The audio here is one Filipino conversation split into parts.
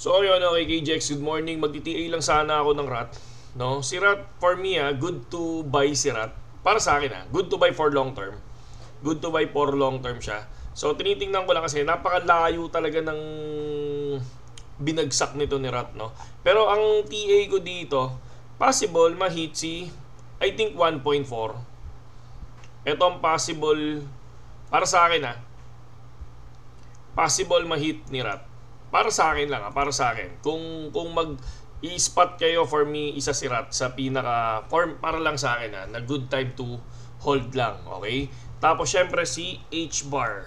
So ayun, okay, KJX, good morning. Magti-TA lang sana ako ng RAT. No? Si RAT, for me, good to buy si RAT. Para sa akin, good to buy for long term. Good to buy for long term siya. So tinitingnan ko lang kasi napakalayo talaga ng binagsak nito ni RAT, no? Pero ang TA ko dito, possible ma-hit si, I think 1.4. Ito ang possible, para sa akin possible ma-hit ni RAT. Para sa akin lang, para sa akin. Kung mag-i-spot kayo, for me, isa si RAT sa pinaka, para lang sa akin na good time to hold lang, okay? Tapos syempre si H-bar.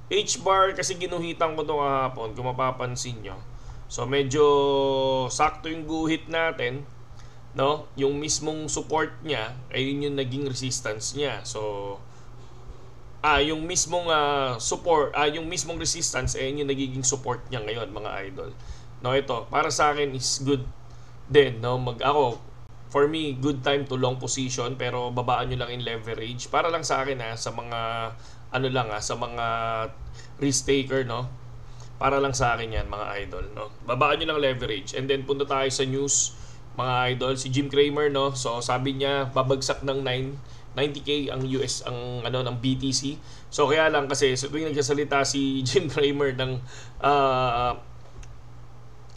H-bar kasi ginuhitan ko ito kahapon, kung mapapansin nyo. So medyo sakto yung guhit natin, no? Yung mismong support niya, ay yun yung naging resistance niya. So yung mismong support, yung mismong resistance ay yung nagiging support niya ngayon, mga idol. No, ito para sa akin is good din, no? For me, good time to long position, pero babaan nyo lang in leverage. Para lang sa akin sa mga sa mga risk taker, no? Para lang sa akin yan, mga idol, no? Babaan nyo lang leverage. And then punta tayo sa news, mga idol. Si Jim Cramer, no? So sabi niya babagsak ng 90k ang US ng BTC. So kaya lang kasi tuwing nagsasalita si Jim Cramer ng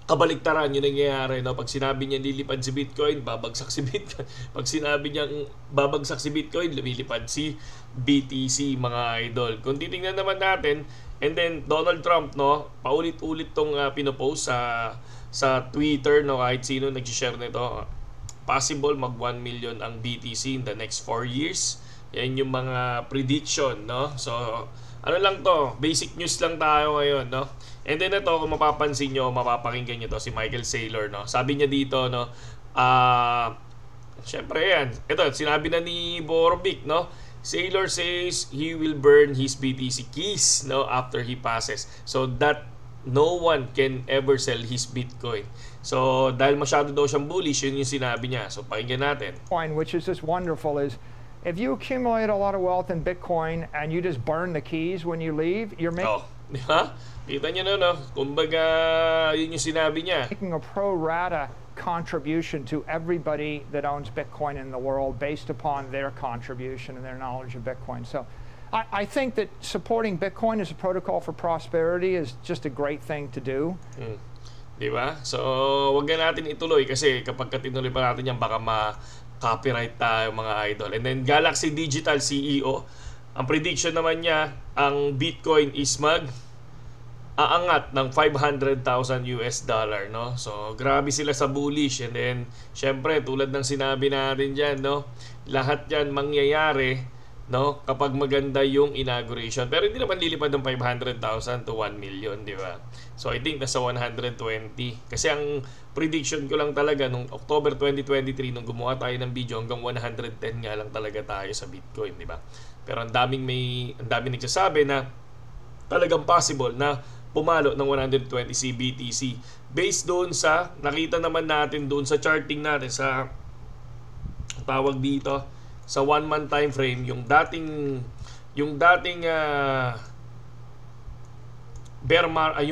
kabaliktaran yung nangyayari, no? Pag sinabi niya lilipad si Bitcoin, babagsak si Bitcoin. Pag sinabi niya babagsak si Bitcoin, lumilipad si BTC, mga idol. Kung titingnan naman natin, and then Donald Trump, no, paulit-ulit tong pinopost sa Twitter, no, kahit sino nag-share nito, possible mag 1 million ang BTC in the next 4 years. Yan yung mga prediction, no? So ano lang to, basic news lang tayo ngayon, no? And then ito, kung mapapansin nyo, mapapakinggan nyo to, si Michael Saylor, no? Sabi niya dito, no, syempre yan, ito, sinabi na ni Borovic, no? Saylor says he will burn his BTC keys, no, after he passes, so that no one can ever sell his Bitcoin. So dahil masyado daw siyang bullish, yun yung sinabi niya. So pakinggan natin. Which is just wonderful is, if you accumulate a lot of wealth in Bitcoin and you just burn the keys when you leave, you're making di ba? Kita niyo no? Kumbaga, yun yung sinabi niya. Making a pro rata contribution to everybody that owns Bitcoin in the world based upon their contribution and their knowledge of Bitcoin. So I think that supporting Bitcoin as a protocol for prosperity is just a great thing to do. Di ba? So, wag na natin ituloy kasi kapag tinuloy pa natin yan, baka ma-copyright tayo, mga idol. And then, Galaxy Digital CEO, ang prediction naman niya, ang Bitcoin is aangat ng $500,000 US, no? So, grabe sila sa bullish. And then, syempre, tulad ng sinabi natin dyan, no? Lahat yan mangyayari, no, kapag maganda yung inauguration. Pero hindi naman lilipad ng 500,000 to 1 million, di ba? So I think nasa 120. Kasi ang prediction ko lang talaga nung October 2023 nung gumawa tayo ng video, hanggang 110 nga lang talaga tayo sa Bitcoin, di ba? Pero ang daming nagsasabi na talagang possible na pumalo ng 120 si BTC based doon sa nakita naman natin doon sa charting natin sa tawag dito sa 1 month time frame, yung dating yung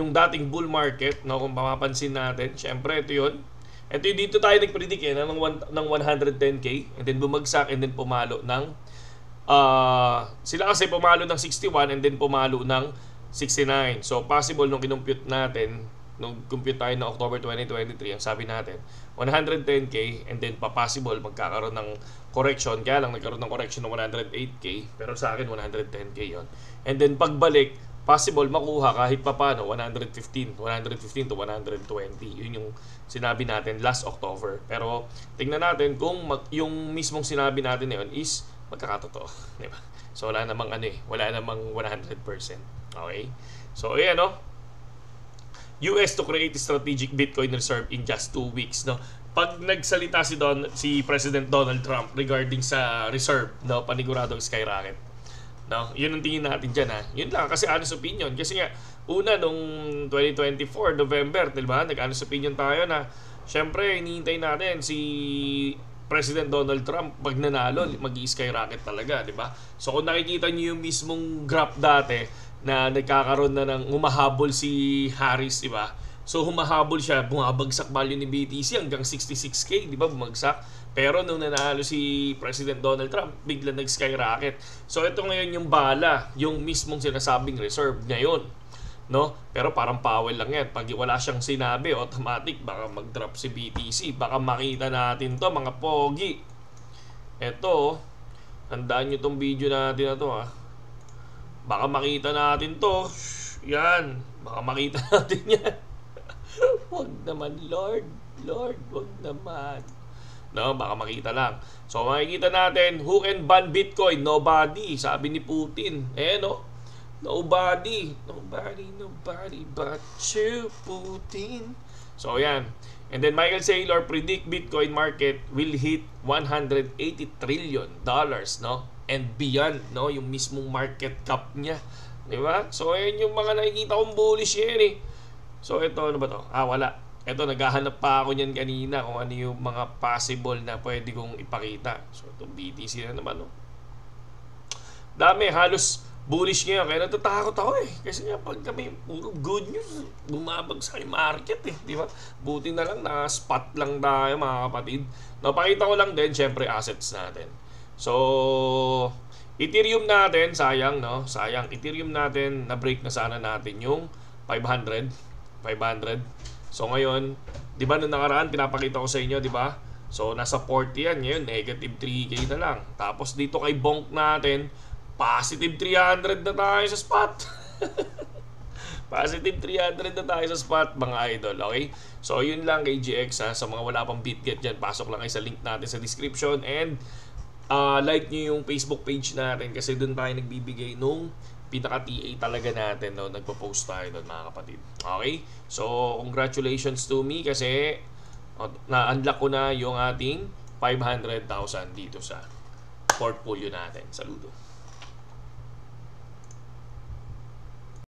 dating bull market, no, kung mapapansin natin, syempre ito yun. Ito yung dito tayo nagpredict ng 110k, and then bumagsak, and then pumalo ng sila kasi pumalo ng 61 and then pumalo ng 69. So possible nung kinumpute natin, nung compute tayo ng October 2023, ang sabi natin 110k, and then possible magkakaroon ng correction. Kaya lang nagkaroon ng correction ng 108k, pero sa akin 110k yon. And then pagbalik, possible makuha kahit papano 115 to 120. Yun yung sinabi natin last October. Pero tingnan natin kung yung mismong sinabi natin na yun is magkakatotoo, di ba? So wala namang wala namang 100%. Okay? So ayan, no? US to create strategic Bitcoin reserve in just 2 weeks, no? Pag nagsalita si President Donald Trump regarding sa reserve, no, paniguradong skyrocket. No, yun ang tingin natin diyan, Yun lang kasi honest opinion. Kasi nga una nung 2024 November, 'di ba? Nag-honest opinion tayo na syempre hinihintay natin si President Donald Trump pag nanalo, mag-i-skyrocket talaga, 'di ba? So kung nakikita niyo yung mismong graph dati na nagkakaroon na ng umahabol si Harris, 'di ba? So humahabol siya, bumabagsak value ni BTC hanggang 66K, di ba, bumagsak. Pero nung nanalo si President Donald Trump, bigla nag-skyrocket. So ito ngayon yung bala, yung mismong sinasabing reserve ngayon, no? Pero parang Powell lang yan. Pag wala siyang sinabi, automatic baka mag-drop si BTC. Baka makita natin to, mga pogi. Ito, handaan nyo tong video natin na to, ha. Baka makita natin to. Yan, baka makita natin yan. Wag naman, Lord, wag naman. No, baka makita lang. So makikita natin, who can ban Bitcoin? Nobody, sabi ni Putin. No? Nobody but you, Putin. So yan. And then Michael Saylor predict Bitcoin market will hit $180 trillion, no? And beyond, no? Yung mismong market cap niya. Di ba? So ayan yung mga nakikita kong bullish yan eh. So ito, ano ba to? Wala. Ito, naghahanap pa ako niyan kanina kung ano yung mga possible na pwede kong ipakita. So ito, BTC na naman, no? Dami, halos bullish ngayon. Kaya natatakot ako eh. Kasi nga pag kami puro good news, bumabagsak yung market eh. Di ba? Buti na lang, na-spot lang tayo mga kapatid. Napakita ko lang din, syempre, assets natin. So, Ethereum natin, sayang, no? Sayang. Ethereum natin, na-break na sana natin yung 500. So ngayon, 'di ba nung nakaraan pinapakita ko sa inyo, 'di ba? So nasa 40 yan, ngayon negative 3k na lang. Tapos dito kay Bonk natin, positive 300 na tayo sa spot. Positive 300 na tayo sa spot, mga idol, okay? So yun lang kay GX, ha. Sa mga wala pang BitGet dyan, pasok lang kayo sa link natin sa description and like nyo yung Facebook page natin kasi doon tayo nagbibigay nung pinaka-TA talaga natin, no? Nagpo-post tayo doon, mga kapatid. Okay? So, congratulations to me kasi na-unlock ko na yung ating 500,000 dito sa portfolio natin. Saludo.